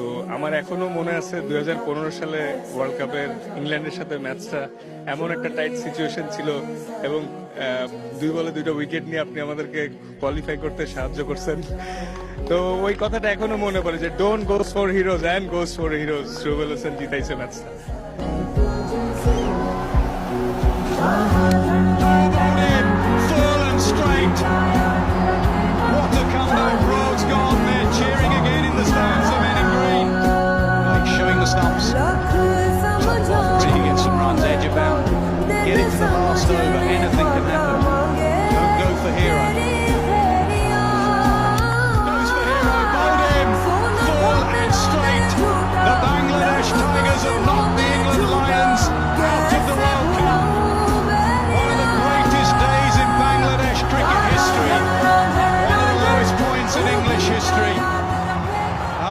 তো আমার এখনো মনে আছে 2015 সালে ওয়ার্ল্ড কাপের ইংল্যান্ডের সাথে ম্যাচটা এমন একটা টাইট সিচুয়েশন ছিল এবং 2 বলে 2টা উইকেট নিয়ে আপনি আমাদেরকে কোয়ালিফাই করতে সাহায্য করছেন। তো ওই কথাটা এখনো মনে পড়ে যে don't goes for heroes and goes for heroes. Rubel Hossain জিতাইছে ম্যাচটা। Full and straight.